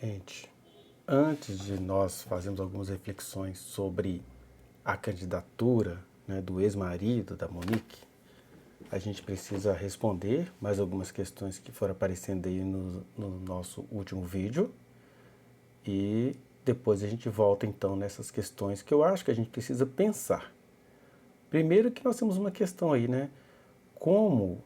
Gente, antes de nós fazermos algumas reflexões sobre a candidatura, né, do ex-marido da Monique, a gente precisa responder mais algumas questões que foram aparecendo aí no nosso último vídeo e depois a gente volta então nessas questões que eu acho que a gente precisa pensar. Primeiro que nós temos uma questão aí, né? Como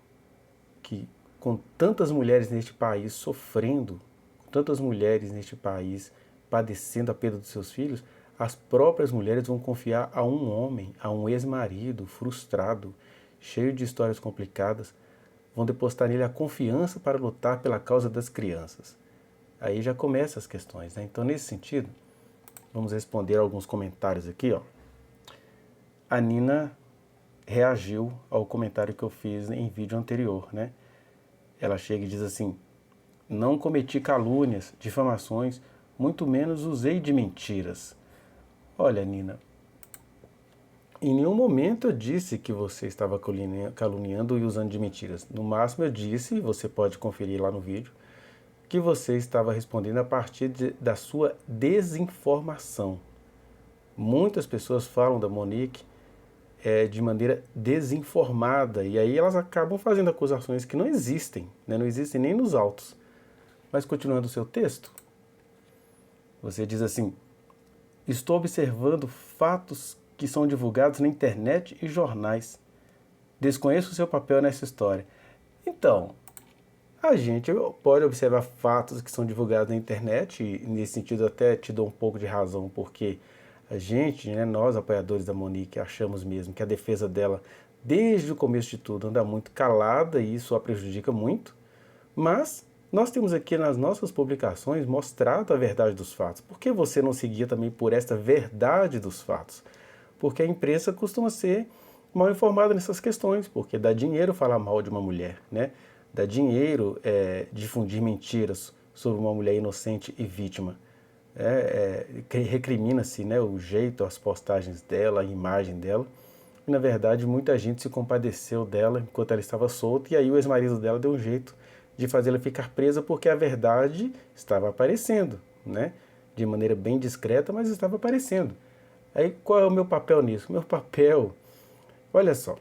que com tantas mulheres neste país sofrendo, com tantas mulheres neste país padecendo a perda dos seus filhos, as próprias mulheres vão confiar a um homem, a um ex-marido frustrado, cheio de histórias complicadas, vão depositar nele a confiança para lutar pela causa das crianças. Aí já começam as questões, né? Então, nesse sentido, vamos responder alguns comentários aqui, ó. A Nina reagiu ao comentário que eu fiz em vídeo anterior, né? Ela chega e diz assim: não cometi calúnias, difamações, muito menos usei de mentiras. Olha, Nina, em nenhum momento eu disse que você estava caluniando e usando de mentiras. No máximo eu disse, você pode conferir lá no vídeo, que você estava respondendo a partir da sua desinformação. Muitas pessoas falam da Monique de maneira desinformada e aí elas acabam fazendo acusações que não existem, né? Não existem nem nos autos. Mas continuando o seu texto, você diz assim: estou observando fatos que são divulgados na internet e jornais. Desconheço o seu papel nessa história. Então, a gente pode observar fatos que são divulgados na internet, e nesse sentido até te dou um pouco de razão, porque a gente, né, nós apoiadores da Monique, achamos mesmo que a defesa dela, desde o começo de tudo, anda muito calada e isso a prejudica muito, mas nós temos aqui nas nossas publicações mostrado a verdade dos fatos. Por que você não seguia também por esta verdade dos fatos? Porque a imprensa costuma ser mal informada nessas questões, porque dá dinheiro falar mal de uma mulher, né? Dá dinheiro difundir mentiras sobre uma mulher inocente e vítima. Recrimina-se, né, o jeito, as postagens dela, a imagem dela. E, na verdade, muita gente se compadeceu dela enquanto ela estava solta, e aí o ex-marido dela deu um jeito de fazê-la ficar presa porque a verdade estava aparecendo, né? De maneira bem discreta, mas estava aparecendo. Aí qual é o meu papel nisso? Meu papel, olha só,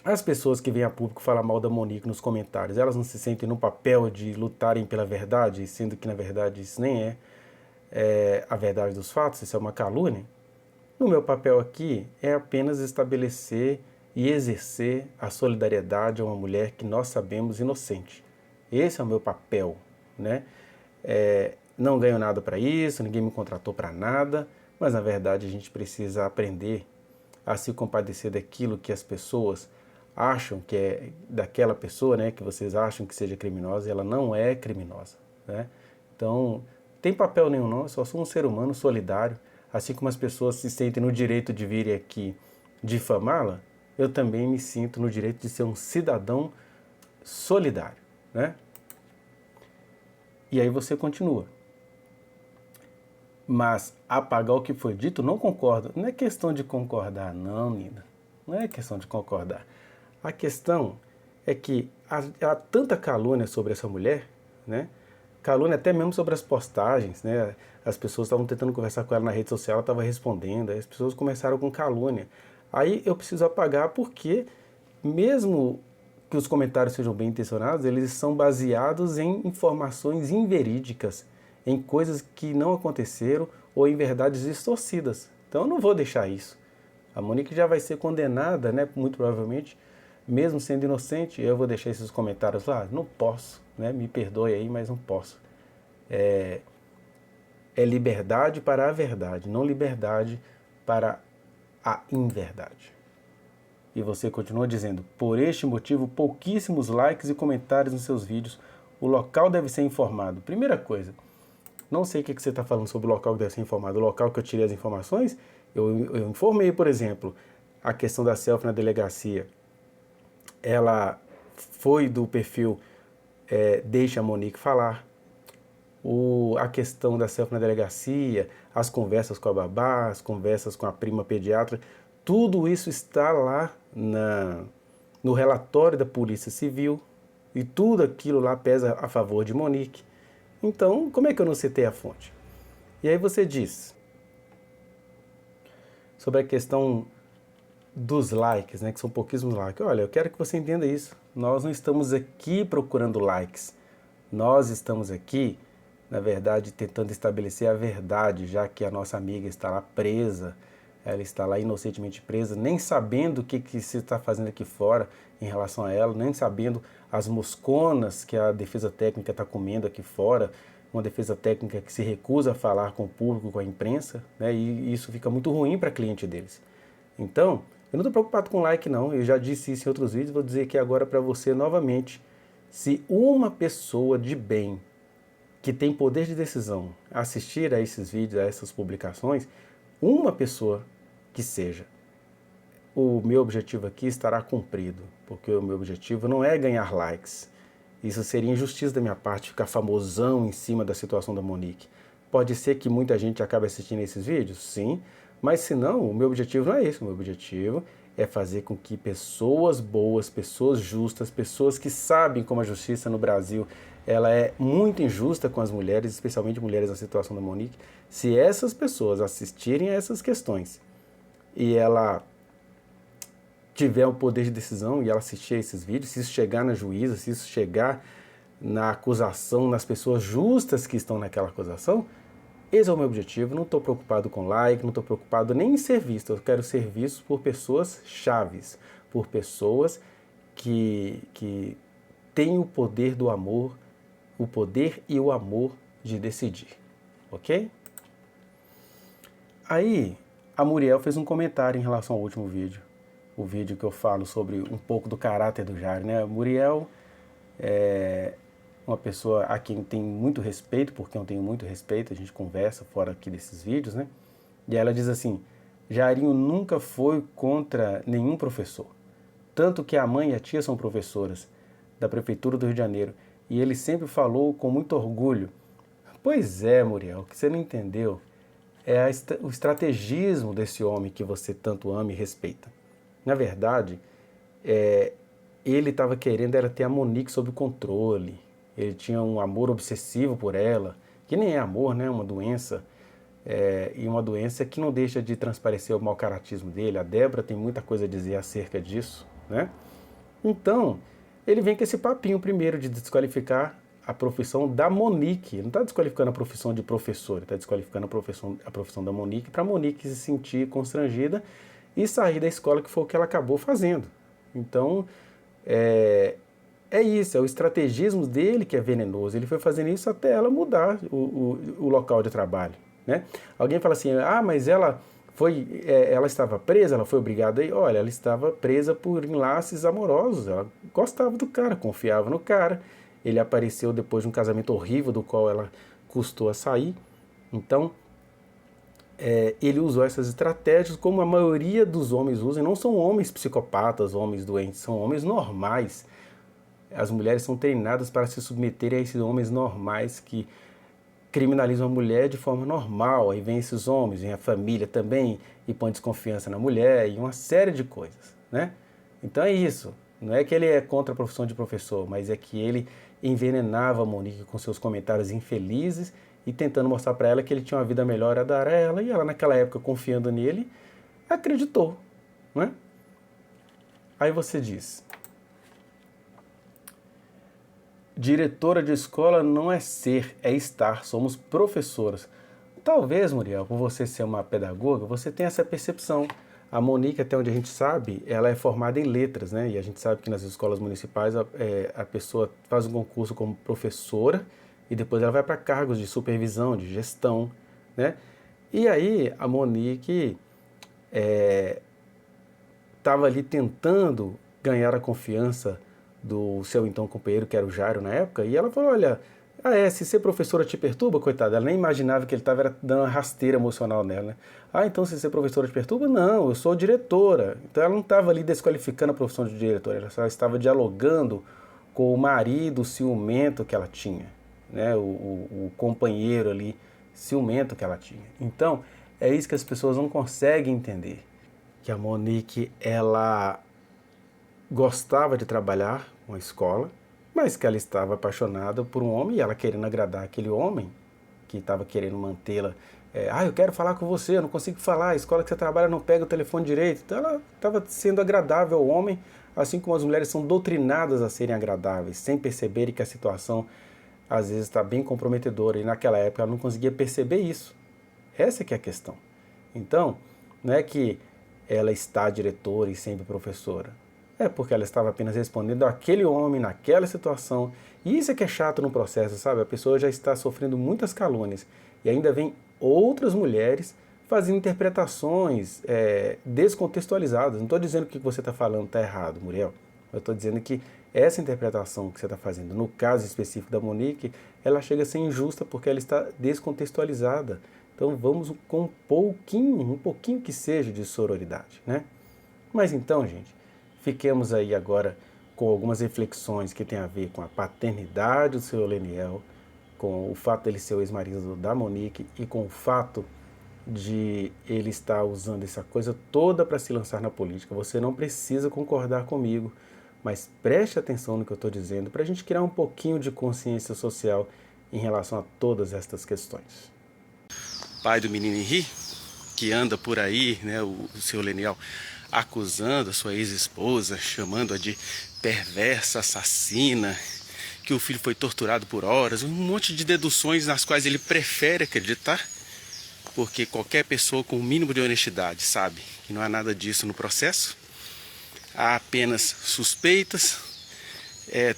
as pessoas que vêm a público falar mal da Monique nos comentários, elas não se sentem no papel de lutarem pela verdade, sendo que na verdade isso nem é a verdade dos fatos, isso é uma calúnia? No meu papel aqui é apenas estabelecer e exercer a solidariedade a uma mulher que nós sabemos inocente. Esse é o meu papel, né? Não ganho nada para isso, ninguém me contratou para nada, mas na verdade a gente precisa aprender a se compadecer daquilo que as pessoas acham que é daquela pessoa, né, que vocês acham que seja criminosa, e ela não é criminosa, né? Então, tem papel nenhum não, eu só sou um ser humano solidário, assim como as pessoas se sentem no direito de virem aqui difamá-la, eu também me sinto no direito de ser um cidadão solidário, né? E aí você continua. Mas apagar o que foi dito, não concordo. Não é questão de concordar, não, Nina. Não é questão de concordar. A questão é que há tanta calúnia sobre essa mulher, né? Calúnia até mesmo sobre as postagens, né? As pessoas estavam tentando conversar com ela na rede social, ela estava respondendo, aí as pessoas começaram com calúnia. Aí eu preciso apagar porque, mesmo que os comentários sejam bem intencionados, eles são baseados em informações inverídicas, em coisas que não aconteceram ou em verdades distorcidas. Então eu não vou deixar isso. A Monique já vai ser condenada, né, muito provavelmente, mesmo sendo inocente. Eu vou deixar esses comentários lá? Não posso, né? Me perdoe aí, mas não posso. É liberdade para a verdade, não liberdade para a inverdade. E você continua dizendo: por este motivo, pouquíssimos likes e comentários nos seus vídeos. O local deve ser informado. Primeira coisa, não sei o que você está falando sobre o local que deve ser informado. O local que eu tirei as informações, eu informei, por exemplo, a questão da selfie na delegacia. Ela foi do perfil Deixa a Monique Falar. A questão da selfie na delegacia, as conversas com a babá, as conversas com a prima pediatra, tudo isso está lá no relatório da Polícia Civil e tudo aquilo lá pesa a favor de Monique. Então, como é que eu não citei a fonte? E aí você diz sobre a questão dos likes, né, que são pouquíssimos likes. Olha, eu quero que você entenda isso. Nós não estamos aqui procurando likes. Nós estamos aqui, na verdade, tentando estabelecer a verdade, já que a nossa amiga está lá presa, ela está lá inocentemente presa, nem sabendo o que se está fazendo aqui fora em relação a ela, nem sabendo as mosconas que a defesa técnica está comendo aqui fora, uma defesa técnica que se recusa a falar com o público, com a imprensa, né, e isso fica muito ruim para a cliente deles. Então, eu não estou preocupado com like não, eu já disse isso em outros vídeos, vou dizer aqui agora para você novamente. Se uma pessoa de bem, que tem poder de decisão, assistir a esses vídeos, a essas publicações, uma pessoa que seja, o meu objetivo aqui estará cumprido, porque o meu objetivo não é ganhar likes. Isso seria injustiça da minha parte, ficar famosão em cima da situação da Monique. Pode ser que muita gente acabe assistindo esses vídeos? Sim, mas se não, o meu objetivo não é esse. O meu objetivo é fazer com que pessoas boas, pessoas justas, pessoas que sabem como a justiça no Brasil ela é muito injusta com as mulheres, especialmente mulheres na situação da Monique, se essas pessoas assistirem a essas questões e ela tiver o poder de decisão e ela assistir a esses vídeos, se isso chegar na juíza, se isso chegar na acusação, nas pessoas justas que estão naquela acusação, esse é o meu objetivo. Não estou preocupado com like, não estou preocupado nem em ser visto. Eu quero ser visto por pessoas chaves, por pessoas que têm o poder do amor, o poder e o amor de decidir, ok? Aí, a Muriel fez um comentário em relação ao último vídeo, o vídeo que eu falo sobre um pouco do caráter do Jairo, né? A Muriel é uma pessoa a quem tem muito respeito, porque eu tenho muito respeito, a gente conversa fora aqui desses vídeos, né? E ela diz assim, Jairinho nunca foi contra nenhum professor, tanto que a mãe e a tia são professoras da Prefeitura do Rio de Janeiro, e ele sempre falou com muito orgulho. Pois é, Muriel, o que você não entendeu é o estrategismo desse homem que você tanto ama e respeita. Na verdade, ele estava querendo era ter a Monique sob controle. Ele tinha um amor obsessivo por ela, que nem é amor, né? Uma doença. E uma doença que não deixa de transparecer o mau caratismo dele. A Débora tem muita coisa a dizer acerca disso, né? Então, ele vem com esse papinho primeiro de desqualificar a profissão da Monique. Ele não está desqualificando a profissão de professor, ele está desqualificando a profissão da Monique para a Monique se sentir constrangida e sair da escola, que foi o que ela acabou fazendo. Então, é isso, é o estrategismo dele que é venenoso. Ele foi fazendo isso até ela mudar o local de trabalho, né? Alguém fala assim, mas ela estava presa, ela foi obrigada a ir. Olha, ela estava presa por enlaces amorosos, ela gostava do cara, confiava no cara. Ele apareceu depois de um casamento horrível do qual ela custou a sair. Então, ele usou essas estratégias como a maioria dos homens usam, e não são homens psicopatas, homens doentes, são homens normais. As mulheres são treinadas para se submeterem a esses homens normais que criminalizam a mulher de forma normal. Aí vem esses homens, vem a família também e põe desconfiança na mulher e uma série de coisas, né? Então é isso. Não é que ele é contra a profissão de professor, mas é que ele envenenava a Monique com seus comentários infelizes e tentando mostrar para ela que ele tinha uma vida melhor a dar a ela, e ela naquela época, confiando nele, acreditou, né? Aí você diz, diretora de escola não é ser, é estar, somos professoras. Talvez, Muriel, por você ser uma pedagoga, você tenha essa percepção. A Monique, até onde a gente sabe, ela é formada em letras, né? E a gente sabe que nas escolas municipais a pessoa faz um concurso como professora e depois ela vai para cargos de supervisão, de gestão, né? E aí a Monique estava ali tentando ganhar a confiança do seu então companheiro, que era o Jairo na época, e ela falou, olha, se ser professora te perturba, coitada, ela nem imaginava que ele estava dando uma rasteira emocional nela, né? Então se ser professora te perturba? Não, eu sou diretora. Então ela não estava ali desqualificando a profissão de diretora, ela só estava dialogando com o marido ciumento que ela tinha, né? O companheiro ali ciumento que ela tinha. Então, é isso que as pessoas não conseguem entender, que a Monique, ela gostava de trabalhar com a escola, mas que ela estava apaixonada por um homem e ela querendo agradar aquele homem que estava querendo mantê-la. Eu quero falar com você, eu não consigo falar, a escola que você trabalha não pega o telefone direito. Então ela estava sendo agradável ao homem, assim como as mulheres são doutrinadas a serem agradáveis, sem perceberem que a situação às vezes está bem comprometedora, e naquela época ela não conseguia perceber isso. Essa que é a questão. Então, não é que ela está diretora e sempre professora. É porque ela estava apenas respondendo àquele homem, naquela situação. E isso é que é chato no processo, sabe? A pessoa já está sofrendo muitas calúnias e ainda vem outras mulheres fazendo interpretações descontextualizadas. Não estou dizendo que o que você está falando está errado, Muriel. Eu estou dizendo que essa interpretação que você está fazendo, no caso específico da Monique, ela chega a ser injusta porque ela está descontextualizada. Então vamos com um pouquinho que seja de sororidade, né? Mas então, gente, fiquemos aí agora com algumas reflexões que tem a ver com a paternidade do seu Leniel, com o fato dele ser o ex-marido da Monique e com o fato de ele estar usando essa coisa toda para se lançar na política. Você não precisa concordar comigo, mas preste atenção no que eu estou dizendo para a gente criar um pouquinho de consciência social em relação a todas estas questões. Pai do menino Henri, que anda por aí, né, o seu Leniel, acusando a sua ex-esposa, chamando-a de perversa, assassina, que o filho foi torturado por horas, um monte de deduções nas quais ele prefere acreditar, porque qualquer pessoa com o mínimo de honestidade sabe que não há nada disso no processo, há apenas suspeitas,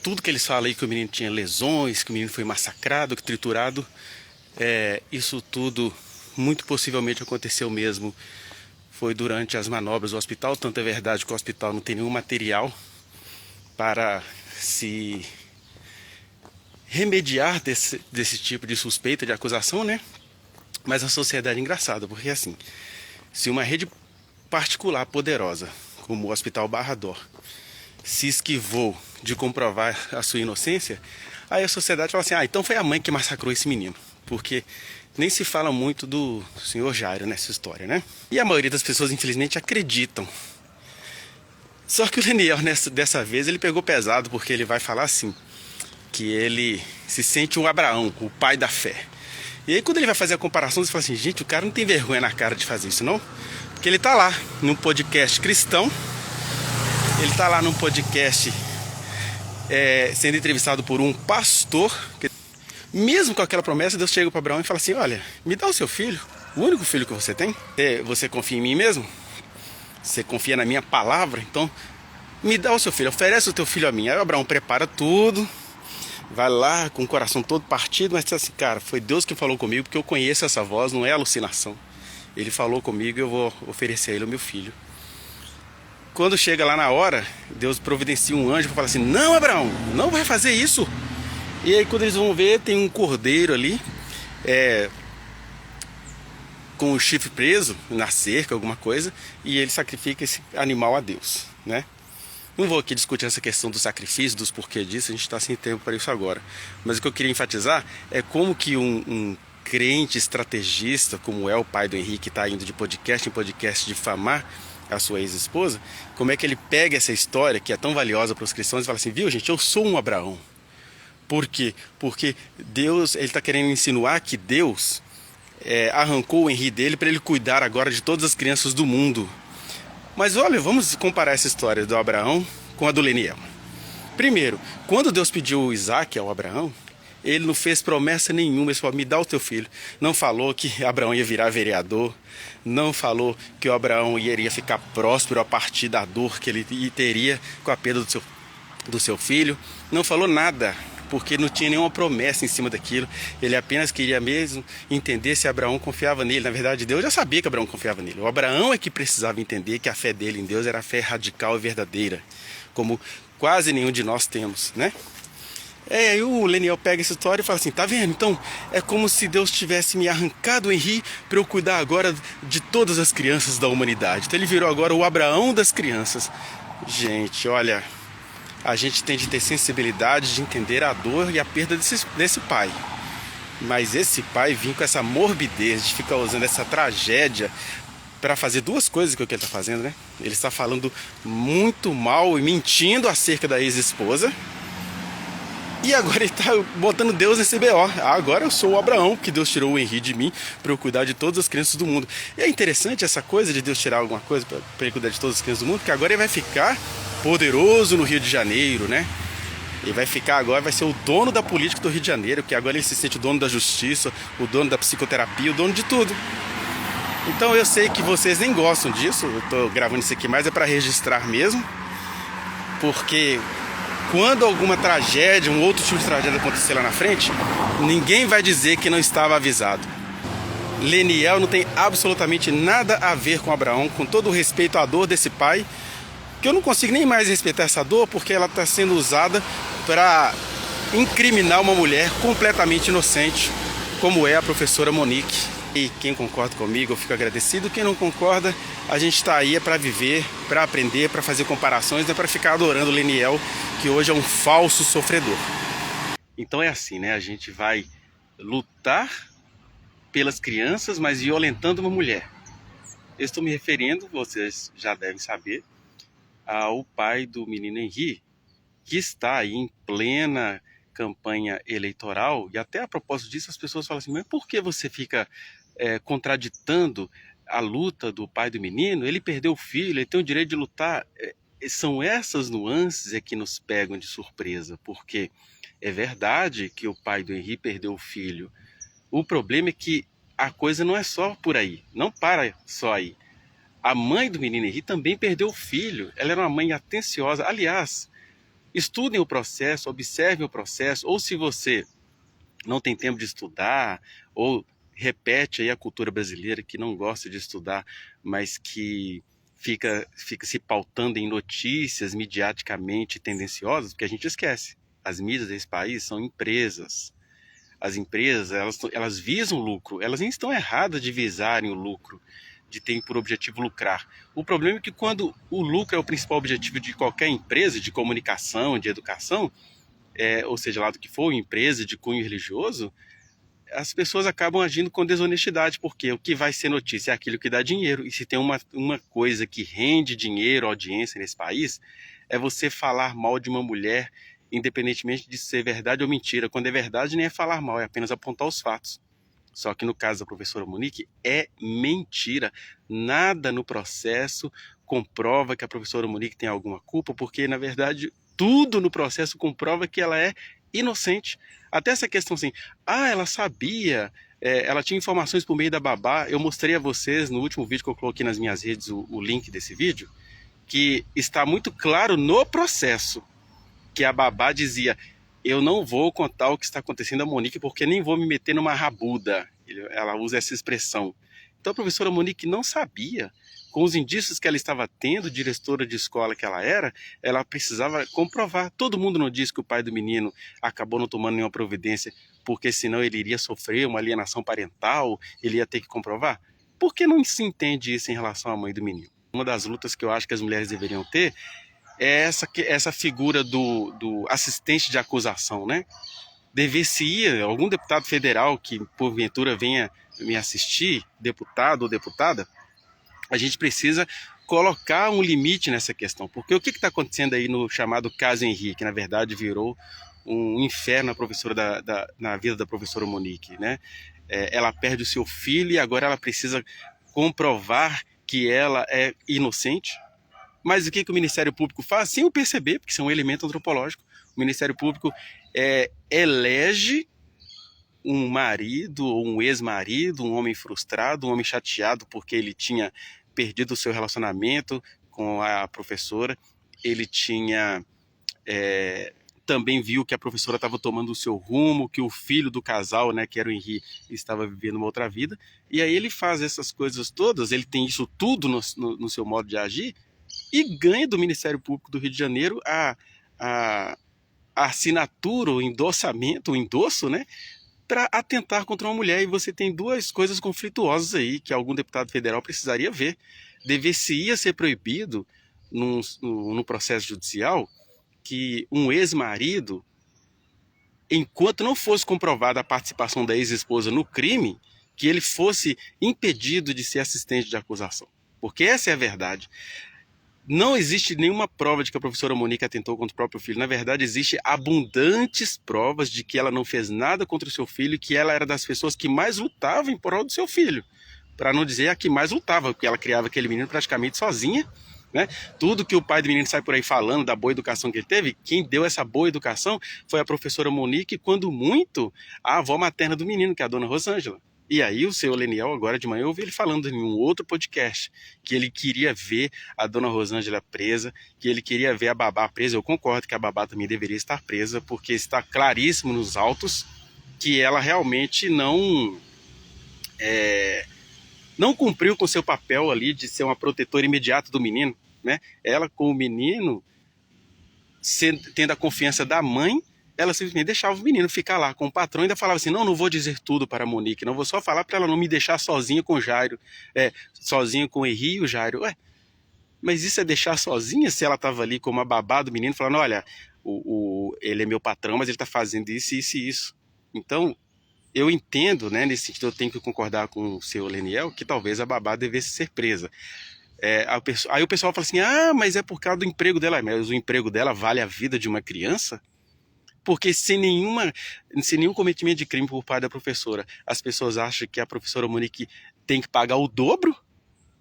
tudo que eles falam aí que o menino tinha lesões, que o menino foi massacrado, triturado, isso tudo muito possivelmente aconteceu mesmo, foi durante as manobras do hospital, tanto é verdade que o hospital não tem nenhum material para se remediar desse tipo de suspeita, de acusação, né? Mas a sociedade é engraçada, porque assim, se uma rede particular poderosa, como o Hospital Barra d'Or, se esquivou de comprovar a sua inocência, aí a sociedade fala assim, então foi a mãe que massacrou esse menino, porque nem se fala muito do senhor Jairo nessa história, né? E a maioria das pessoas, infelizmente, acreditam. Só que o Leniel, dessa vez, ele pegou pesado, porque ele vai falar assim, que ele se sente um Abraão, o pai da fé. E aí quando ele vai fazer a comparação, você fala assim, gente, o cara não tem vergonha na cara de fazer isso, não? Porque ele tá lá, num podcast cristão, ele tá lá num podcast sendo entrevistado por um pastor, que, mesmo com aquela promessa, Deus chega para Abraão e fala assim, olha, me dá o seu filho, o único filho que você tem, você confia em mim mesmo? Você confia na minha palavra? Então, me dá o seu filho, oferece o teu filho a mim. Aí o Abraão prepara tudo, vai lá com o coração todo partido, mas diz assim, cara, foi Deus que falou comigo, porque eu conheço essa voz, não é alucinação. Ele falou comigo e eu vou oferecer a ele o meu filho. Quando chega lá na hora, Deus providencia um anjo para falar assim, não, Abraão, não vai fazer isso. E aí quando eles vão ver, tem um cordeiro ali, com o chifre preso na cerca, alguma coisa, e ele sacrifica esse animal a Deus, né? Não vou aqui discutir essa questão do sacrifício, dos porquês disso, a gente está sem tempo para isso agora. Mas o que eu queria enfatizar é como que um crente estrategista, como é o pai do Henrique, que está indo de podcast em podcast difamar a sua ex-esposa, como é que ele pega essa história que é tão valiosa para os cristãos e fala assim, viu gente, eu sou um Abraão. Por quê? Porque Deus, ele está querendo insinuar que Deus arrancou o Henrique dele para ele cuidar agora de todas as crianças do mundo. Mas olha, vamos comparar essa história do Abraão com a do Leniel. Primeiro, quando Deus pediu Isaac ao Abraão, ele não fez promessa nenhuma, ele falou, me dá o teu filho. Não falou que Abraão ia virar vereador, não falou que o Abraão iria ficar próspero a partir da dor que ele teria com a perda do seu filho. Não falou nada, porque não tinha nenhuma promessa em cima daquilo. Ele apenas queria mesmo entender se Abraão confiava nele. Na verdade, Deus já sabia que Abraão confiava nele. O Abraão é que precisava entender que a fé dele em Deus era a fé radical e verdadeira, como quase nenhum de nós temos, né? Aí o Leniel pega essa história e fala assim, tá vendo? Então é como se Deus tivesse me arrancado o Henri para eu cuidar agora de todas as crianças da humanidade. Então ele virou agora o Abraão das crianças. Gente, olha, a gente tem de ter sensibilidade de entender a dor e a perda desse pai. Mas esse pai vinha com essa morbidez de ficar usando essa tragédia para fazer duas coisas que ele está fazendo, né? Ele está falando muito mal e mentindo acerca da ex-esposa. E agora ele tá botando Deus nesse BO. Agora eu sou o Abraão, que Deus tirou o Henri de mim para eu cuidar de todas as crianças do mundo. E é interessante essa coisa de Deus tirar alguma coisa para ele cuidar de todas as crianças do mundo, que agora ele vai ficar poderoso no Rio de Janeiro, né? Ele vai ficar agora, vai ser o dono da política do Rio de Janeiro, que agora ele se sente o dono da justiça, o dono da psicoterapia, o dono de tudo. Então eu sei que vocês nem gostam disso, eu tô gravando isso aqui mais é para registrar mesmo, porque quando alguma tragédia, um outro tipo de tragédia acontecer lá na frente, ninguém vai dizer que não estava avisado. Leniel não tem absolutamente nada a ver com Abraão, com todo o respeito à dor desse pai, que eu não consigo nem mais respeitar essa dor, porque ela está sendo usada para incriminar uma mulher completamente inocente, como é a professora Monique. E quem concorda comigo, eu fico agradecido. Quem não concorda, a gente está aí para viver, para aprender, para fazer comparações, não é para ficar adorando o Leniel, que hoje é um falso sofredor. Então é assim, né? A gente vai lutar pelas crianças, mas violentando uma mulher. Eu estou me referindo, vocês já devem saber, ao pai do menino Henri, que está aí em plena campanha eleitoral, e até a propósito disso as pessoas falam assim, mas por que você fica contraditando a luta do pai do menino? Ele perdeu o filho, ele tem o direito de lutar. São essas nuances que nos pegam de surpresa, porque é verdade que o pai do Henri perdeu o filho. O problema é que a coisa não é só por aí, não para só aí. A mãe do menino Henri também perdeu o filho, ela era uma mãe atenciosa. Aliás, estudem o processo, observem o processo, ou se você não tem tempo de estudar, ou repete aí a cultura brasileira que não gosta de estudar, mas que fica se pautando em notícias midiaticamente tendenciosas, porque a gente esquece, as mídias desse país são empresas. As empresas, elas visam lucro, elas nem estão erradas de visarem o lucro, de terem por objetivo lucrar. O problema é que quando o lucro é o principal objetivo de qualquer empresa, de comunicação, de educação, ou seja, lá do que for, empresa de cunho religioso, as pessoas acabam agindo com desonestidade, porque o que vai ser notícia é aquilo que dá dinheiro. E se tem uma coisa que rende dinheiro, audiência nesse país, é você falar mal de uma mulher, independentemente de ser verdade ou mentira. Quando é verdade, nem é falar mal, é apenas apontar os fatos. Só que no caso da professora Monique, é mentira. Nada no processo comprova que a professora Monique tem alguma culpa, porque, na verdade, tudo no processo comprova que ela é inocente. Até essa questão assim, ela sabia, ela tinha informações por meio da babá. Eu mostrei a vocês no último vídeo que eu coloquei nas minhas redes o link desse vídeo, que está muito claro no processo que a babá dizia: eu não vou contar o que está acontecendo a Monique porque nem vou me meter numa rabuda. Ela usa essa expressão. Então a professora Monique não sabia, com os indícios que ela estava tendo, diretora de escola que ela precisava comprovar. Todo mundo não diz que o pai do menino acabou não tomando nenhuma providência, porque senão ele iria sofrer uma alienação parental, ele ia ter que comprovar? Por que não se entende isso em relação à mãe do menino? Uma das lutas que eu acho que as mulheres deveriam ter é essa figura do assistente de acusação, né? Dever-se-ia algum deputado federal que porventura venha me assistir, deputado ou deputada, a gente precisa colocar um limite nessa questão, porque o que está acontecendo aí no chamado caso Henri, que na verdade virou um inferno na vida da professora Monique, né? Ela perde o seu filho e agora ela precisa comprovar que ela é inocente. Mas o que o Ministério Público faz? Sem o perceber, porque isso é um elemento antropológico. O Ministério Público elege um marido ou um ex-marido, um homem frustrado, um homem chateado porque ele tinha perdido o seu relacionamento com a professora. Ele também viu que a professora estava tomando o seu rumo, que o filho do casal, né, que era o Henri, estava vivendo uma outra vida. E aí ele faz essas coisas todas, ele tem isso tudo no seu modo de agir, e ganha do Ministério Público do Rio de Janeiro a assinatura, o endossamento, o endosso, né, para atentar contra uma mulher. E você tem duas coisas conflituosas aí que algum deputado federal precisaria ver. Deveria ser proibido no processo judicial que um ex-marido, enquanto não fosse comprovada a participação da ex-esposa no crime, que ele fosse impedido de ser assistente de acusação. Porque essa é a verdade. Não existe nenhuma prova de que a professora Monique atentou contra o próprio filho. Na verdade, existe abundantes provas de que ela não fez nada contra o seu filho e que ela era das pessoas que mais lutavam em prol do seu filho. Para não dizer a que mais lutava, porque ela criava aquele menino praticamente sozinha, né? Tudo que o pai do menino sai por aí falando da boa educação que ele teve, quem deu essa boa educação foi a professora Monique, quando muito, a avó materna do menino, que é a dona Rosângela. E aí o seu Leniel, agora de manhã, eu ouvi ele falando em um outro podcast, que ele queria ver a dona Rosângela presa, que ele queria ver a babá presa. Eu concordo que a babá também deveria estar presa, porque está claríssimo nos autos que ela realmente não cumpriu com seu papel ali de ser uma protetora imediata do menino, né? Ela com o menino, tendo a confiança da mãe, ela simplesmente deixava o menino ficar lá com o patrão e ainda falava assim, não vou dizer tudo para a Monique, não vou só falar para ela não me deixar sozinha com o Jairo, sozinha com o Henri e o Jairo. Ué, mas isso é deixar sozinha se ela estava ali como a babá do menino, falando, olha, ele é meu patrão, mas ele está fazendo isso, isso e isso. Então, eu entendo, né, nesse sentido, eu tenho que concordar com o seu Leniel, que talvez a babá devesse ser presa. Aí o pessoal fala assim, mas é por causa do emprego dela. Mas o emprego dela vale a vida de uma criança? Porque sem nenhum cometimento de crime por parte da professora, as pessoas acham que a professora Monique tem que pagar o dobro,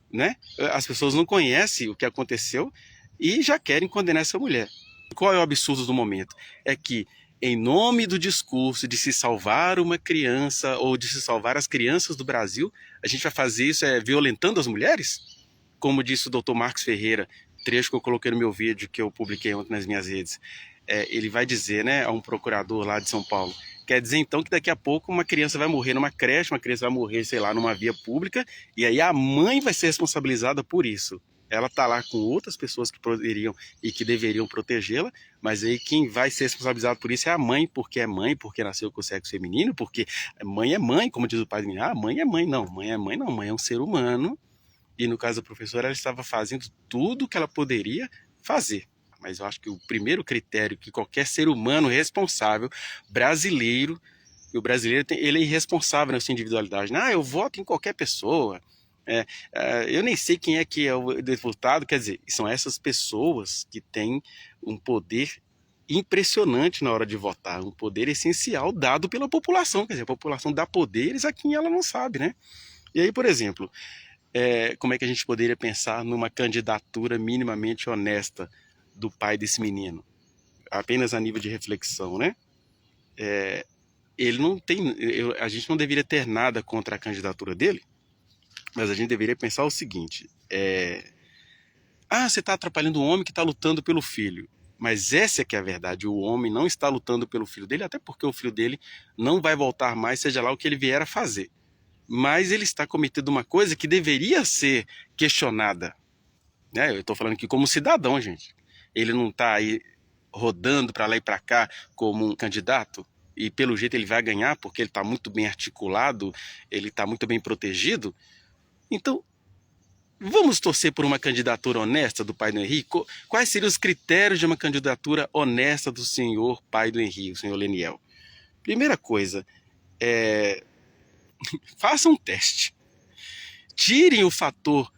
né? As pessoas não conhecem o que aconteceu e já querem condenar essa mulher. Qual é o absurdo do momento? É que, em nome do discurso de se salvar uma criança ou de se salvar as crianças do Brasil, a gente vai fazer isso violentando as mulheres? Como disse o Dr. Marcos Ferreira, trecho que eu coloquei no meu vídeo, que eu publiquei ontem nas minhas redes, ele vai dizer, né, a um procurador lá de São Paulo, quer dizer então que daqui a pouco uma criança vai morrer numa creche, uma criança vai morrer, sei lá, numa via pública, e aí a mãe vai ser responsabilizada por isso. Ela está lá com outras pessoas que poderiam e que deveriam protegê-la, mas aí quem vai ser responsabilizado por isso é a mãe, porque nasceu com o sexo feminino, porque mãe é mãe, como diz o pai do menino, mãe é mãe, não, mãe é mãe não, mãe é um ser humano, e no caso da professora, ela estava fazendo tudo que ela poderia fazer. Mas eu acho que o primeiro critério que qualquer ser humano responsável, brasileiro, e o brasileiro ele é irresponsável na sua individualidade. Eu voto em qualquer pessoa. Eu nem sei quem é que é o deputado, quer dizer, são essas pessoas que têm um poder impressionante na hora de votar, um poder essencial dado pela população, quer dizer, a população dá poderes a quem ela não sabe, né? E aí, por exemplo, como é que a gente poderia pensar numa candidatura minimamente honesta do pai desse menino? Apenas a nível de reflexão, né? Ele não tem, a gente não deveria ter nada contra a candidatura dele, mas a gente deveria pensar o seguinte, você está atrapalhando o homem que está lutando pelo filho. Mas essa é que é a verdade, o homem não está lutando pelo filho dele, até porque o filho dele não vai voltar mais, seja lá o que ele vier a fazer. Mas ele está cometendo uma coisa que deveria ser questionada. Eu estou falando aqui como cidadão, gente. Ele não está aí rodando para lá e para cá como um candidato, e pelo jeito ele vai ganhar, porque ele está muito bem articulado, ele está muito bem protegido. Então, vamos torcer por uma candidatura honesta do pai do Henrique? Quais seriam os critérios de uma candidatura honesta do senhor pai do Henrique, o senhor Leniel? Primeira coisa, faça um teste. Tirem o fator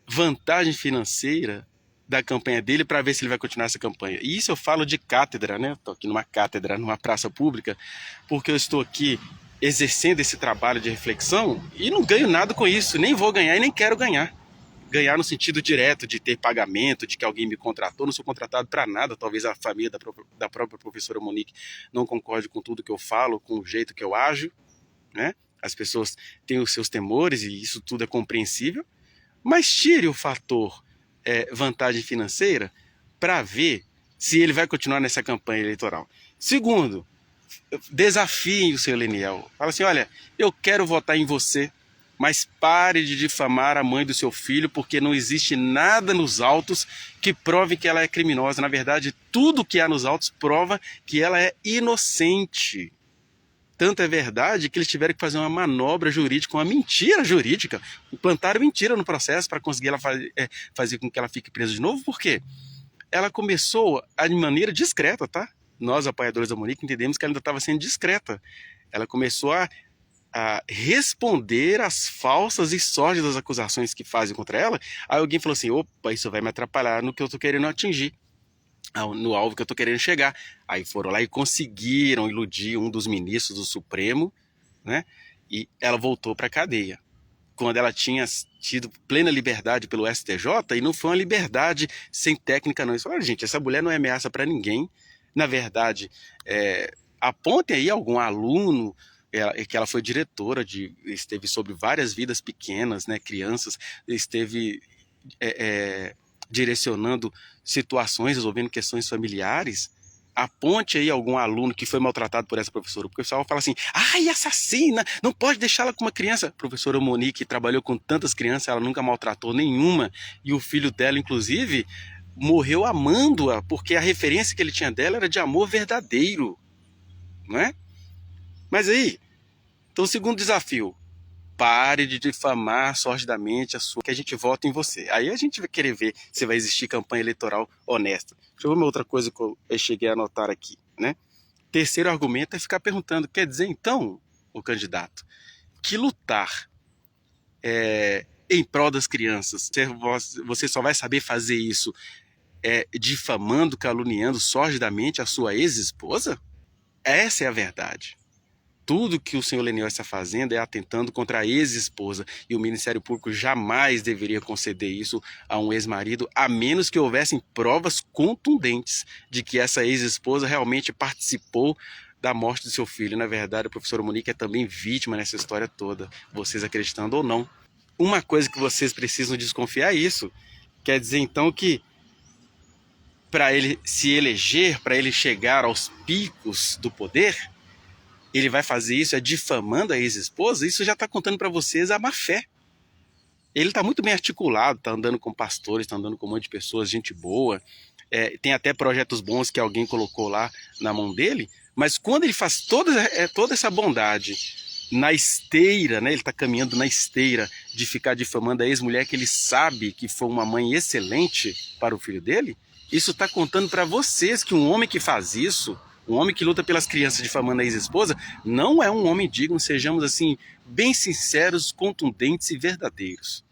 vantagem financeira da campanha dele para ver se ele vai continuar essa campanha. E isso eu falo de cátedra, né? Estou aqui numa cátedra, numa praça pública, porque eu estou aqui exercendo esse trabalho de reflexão e não ganho nada com isso, nem vou ganhar e nem quero ganhar. Ganhar no sentido direto de ter pagamento, de que alguém me contratou, não sou contratado para nada, talvez a família da própria professora Monique não concorde com tudo que eu falo, com o jeito que eu ajo, né? As pessoas têm os seus temores e isso tudo é compreensível, mas tire o fator vantagem financeira para ver se ele vai continuar nessa campanha eleitoral. Segundo, desafie o seu Leniel. Fala assim, olha, eu quero votar em você, mas pare de difamar a mãe do seu filho, porque não existe nada nos autos que prove que ela é criminosa. Na verdade, tudo que há nos autos prova que ela é inocente. Tanto é verdade que eles tiveram que fazer uma manobra jurídica, uma mentira jurídica, implantaram mentira no processo para conseguir ela fazer com que ela fique presa de novo. Por quê? Ela começou de maneira discreta, tá? Nós, apoiadores da Monique, entendemos que ela ainda estava sendo discreta. Ela começou a a responder às falsas e sórdidas acusações que fazem contra ela, aí alguém falou assim, opa, isso vai me atrapalhar no que eu estou querendo atingir, no alvo que eu estou querendo chegar. Aí foram lá e conseguiram iludir um dos ministros do Supremo, né? E ela voltou para a cadeia, quando ela tinha tido plena liberdade pelo STJ, e não foi uma liberdade sem técnica não. Eles falaram, gente, essa mulher não é ameaça para ninguém. Na verdade, apontem aí algum aluno, que ela foi diretora, esteve sobre várias vidas pequenas, né, crianças, esteve direcionando situações, resolvendo questões familiares. Aponte aí algum aluno que foi maltratado por essa professora, porque o pessoal fala assim, ai, assassina, não pode deixá-la com uma criança. A professora Monique trabalhou com tantas crianças, ela nunca maltratou nenhuma, e o filho dela, inclusive, morreu amando-a, porque a referência que ele tinha dela era de amor verdadeiro, não é? Mas aí, então o segundo desafio, pare de difamar sordidamente a sua, que a gente vota em você. Aí a gente vai querer ver se vai existir campanha eleitoral honesta. Deixa eu ver uma outra coisa que eu cheguei a anotar aqui, né? Terceiro argumento é ficar perguntando, quer dizer então, o candidato, que lutar em prol das crianças, você só vai saber fazer isso difamando, caluniando sordidamente a sua ex-esposa? Essa é a verdade. Tudo que o senhor Leniel está fazendo é atentando contra a ex-esposa, e o Ministério Público jamais deveria conceder isso a um ex-marido, a menos que houvessem provas contundentes de que essa ex-esposa realmente participou da morte do seu filho. Na verdade, a professora Monique é também vítima nessa história toda, vocês acreditando ou não. Uma coisa que vocês precisam desconfiar é isso. Quer dizer então que para ele se eleger, para ele chegar aos picos do poder, ele vai fazer isso difamando a ex-esposa? Isso já está contando para vocês a má fé. Ele está muito bem articulado, está andando com pastores, está andando com um monte de pessoas, gente boa, tem até projetos bons que alguém colocou lá na mão dele, mas quando ele faz toda essa bondade na esteira, né, ele está caminhando na esteira de ficar difamando a ex-mulher que ele sabe que foi uma mãe excelente para o filho dele, isso está contando para vocês que um homem que faz isso, um homem que luta pelas crianças difamando a ex-esposa, não é um homem digno, sejamos assim, bem sinceros, contundentes e verdadeiros.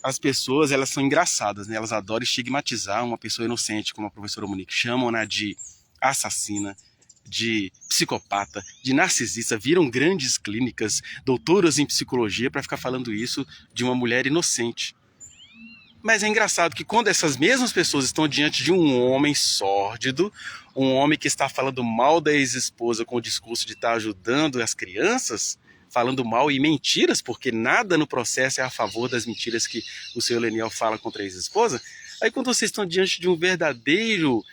As pessoas, elas são engraçadas, né? Elas adoram estigmatizar uma pessoa inocente, como a professora Monique. Chamam-na de assassina, de psicopata, de narcisista. Viram grandes clínicas, doutoras em psicologia, para ficar falando isso de uma mulher inocente. Mas é engraçado que quando essas mesmas pessoas estão diante de um homem sórdido, um homem que está falando mal da ex-esposa com o discurso de estar ajudando as crianças, falando mal e mentiras, porque nada no processo é a favor das mentiras que o senhor Leniel fala contra a ex-esposa, aí quando vocês estão diante de um verdadeiro,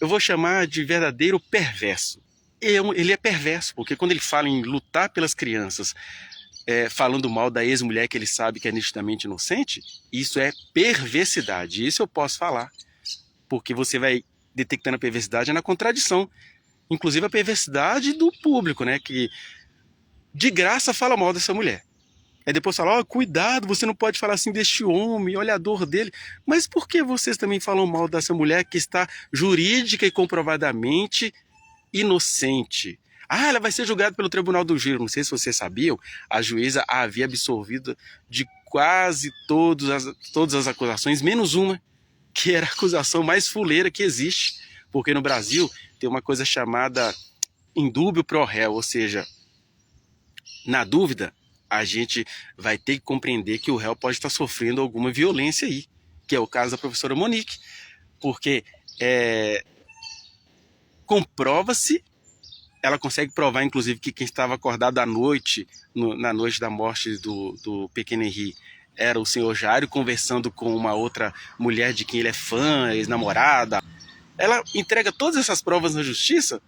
eu vou chamar de verdadeiro perverso. Ele é perverso, porque quando ele fala em lutar pelas crianças, falando mal da ex-mulher que ele sabe que é nitidamente inocente, isso é perversidade. Isso eu posso falar, porque você vai detectando a perversidade na contradição. Inclusive a perversidade do público, né, que de graça fala mal dessa mulher. Aí depois fala, cuidado, você não pode falar assim deste homem, olha a dor dele. Mas por que vocês também falam mal dessa mulher que está jurídica e comprovadamente inocente? Ela vai ser julgada pelo Tribunal do Júri. Não sei se vocês sabiam, a juíza a havia absolvido de quase todas as acusações, menos uma, que era a acusação mais fuleira que existe. Porque no Brasil tem uma coisa chamada indúbio pro réu, ou seja, na dúvida, a gente vai ter que compreender que o réu pode estar sofrendo alguma violência aí, que é o caso da professora Monique, porque comprova-se, ela consegue provar, inclusive, que quem estava acordado à noite, na noite da morte do pequeno Henri, era o senhor Jairo, conversando com uma outra mulher de quem ele é fã, ex-namorada. Ela entrega todas essas provas na justiça,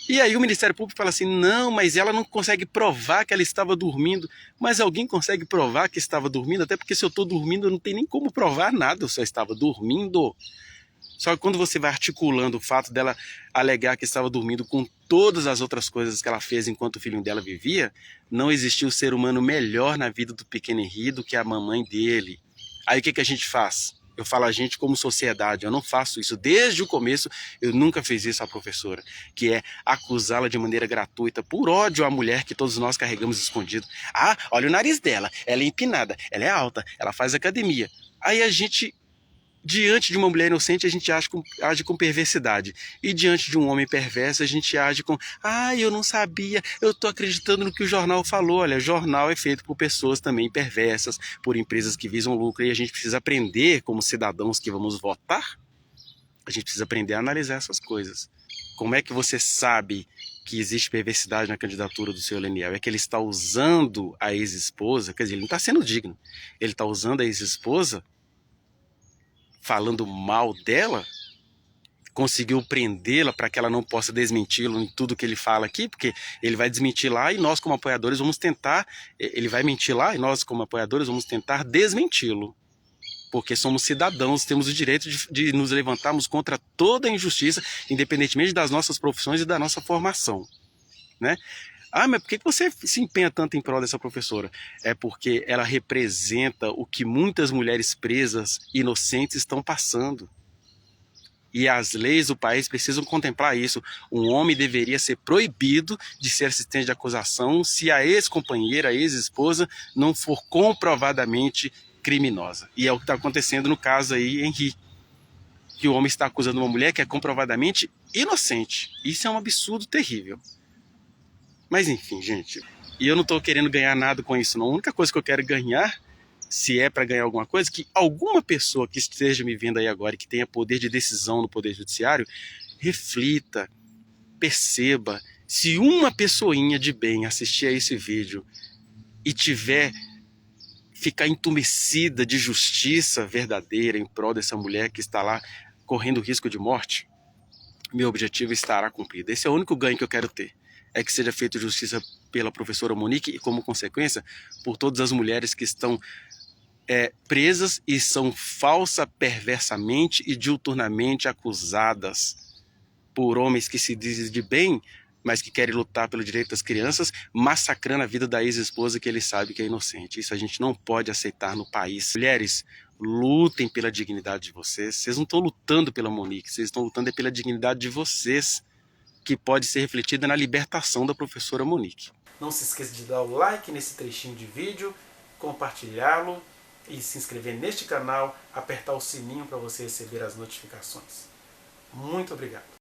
e aí o Ministério Público fala assim, não, mas ela não consegue provar que ela estava dormindo. Mas alguém consegue provar que estava dormindo? Até porque se eu estou dormindo, não tem nem como provar nada, eu só estava dormindo. Só que quando você vai articulando o fato dela alegar que estava dormindo com todas as outras coisas que ela fez enquanto o filhinho dela vivia, não existiu ser humano melhor na vida do pequeno Henri do que a mamãe dele. Aí o que a gente faz? Eu falo a gente como sociedade, eu não faço isso. Desde o começo, eu nunca fiz isso à professora, que é acusá-la de maneira gratuita, por ódio à mulher que todos nós carregamos escondido. Ah, olha o nariz dela, ela é empinada, ela é alta, ela faz academia. Aí a gente, diante de uma mulher inocente, a gente age com perversidade. E diante de um homem perverso, a gente age com: ah, eu não sabia, eu estou acreditando no que o jornal falou. Olha, jornal é feito por pessoas também perversas, por empresas que visam lucro, e a gente precisa aprender, como cidadãos que vamos votar, a gente precisa aprender a analisar essas coisas. Como é que você sabe que existe perversidade na candidatura do seu Leniel? É que ele está usando a ex-esposa, quer dizer, ele não está sendo digno, ele está usando a ex-esposa, falando mal dela, conseguiu prendê-la para que ela não possa desmenti-lo em tudo que ele fala aqui, porque ele vai desmentir lá e nós como apoiadores vamos tentar, ele vai mentir lá e nós como apoiadores vamos tentar desmenti-lo, porque somos cidadãos, temos o direito de nos levantarmos contra toda a injustiça, independentemente das nossas profissões e da nossa formação, né? Ah, mas por que você se empenha tanto em prol dessa professora? É porque ela representa o que muitas mulheres presas, inocentes, estão passando. E as leis do país precisam contemplar isso. Um homem deveria ser proibido de ser assistente de acusação se a ex-companheira, a ex-esposa, não for comprovadamente criminosa. E é o que está acontecendo no caso aí, Henri, que o homem está acusando uma mulher que é comprovadamente inocente. Isso é um absurdo terrível. Mas enfim, gente, e eu não estou querendo ganhar nada com isso, não. A única coisa que eu quero ganhar, se é para ganhar alguma coisa, que alguma pessoa que esteja me vendo aí agora e que tenha poder de decisão no Poder Judiciário, reflita, perceba, se uma pessoinha de bem assistir a esse vídeo e tiver, ficar entumecida de justiça verdadeira em prol dessa mulher que está lá correndo risco de morte, meu objetivo estará cumprido. Esse é o único ganho que eu quero ter. É que seja feita justiça pela professora Monique e, como consequência, por todas as mulheres que estão presas e são falsa, perversamente e diuturnamente acusadas por homens que se dizem de bem, mas que querem lutar pelo direito das crianças, massacrando a vida da ex-esposa que ele sabe que é inocente. Isso a gente não pode aceitar no país. Mulheres, lutem pela dignidade de vocês. Vocês não estão lutando pela Monique, vocês estão lutando pela dignidade de vocês, que pode ser refletida na libertação da professora Monique. Não se esqueça de dar o like nesse trechinho de vídeo, compartilhá-lo e se inscrever neste canal, apertar o sininho para você receber as notificações. Muito obrigado.